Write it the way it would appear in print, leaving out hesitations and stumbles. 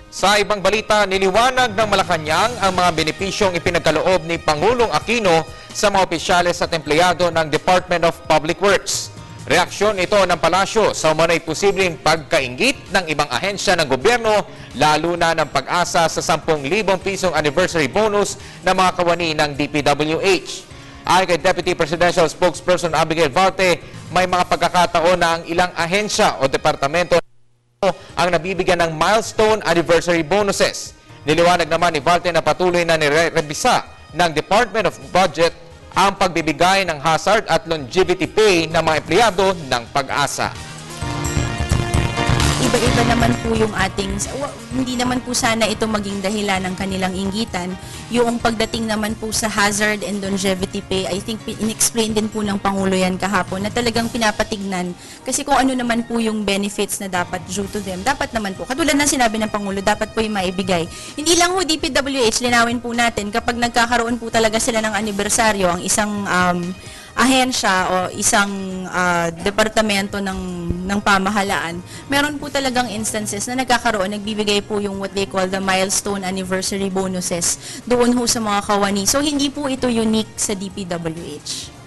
Sa ibang balita, niliwanag ng Malacanang ang mga benepisyong ipinagkaloob ni Pangulong Aquino sa mga opisyales at empleyado ng Department of Public Works. Reaksyon ito ng palasyo sa umano'y posibleng pagkainggit ng ibang ahensya ng gobyerno, lalo na ng pag-asa sa 10,000 pisong anniversary bonus ng mga kawani ng DPWH. Ayon kay Deputy Presidential Spokesperson Abigail Varte, may mga pagkakataon na ang ilang ahensya o departamento ang nabibigyan ng milestone anniversary bonuses. Niliwanag naman ni Varte na patuloy na nirebisa ng Department of Budget ang pagbibigay ng hazard at longevity pay ng mga empleyado ng Pag-asa. Iba-iba naman po yung ating, hindi naman po sana ito maging dahilan ng kanilang inggitan. Yung pagdating naman po sa hazard and longevity pay, I think in-explain din po ng Pangulo yan kahapon na talagang pinapatignan. Kasi kung ano naman po yung benefits na dapat due to them, dapat naman po, katulad ng sinabi ng Pangulo, dapat po yung maibigay. Hindi lang po DPWH, linawin po natin, kapag nagkakaroon po talaga sila ng anibersaryo, ang isang ahensya o isang departamento ng pamahalaan, meron po talagang instances na nagkakaroon, nagbibigay po yung what they call the milestone anniversary bonuses doon ho sa mga kawani. So, hindi po ito unique sa DPWH.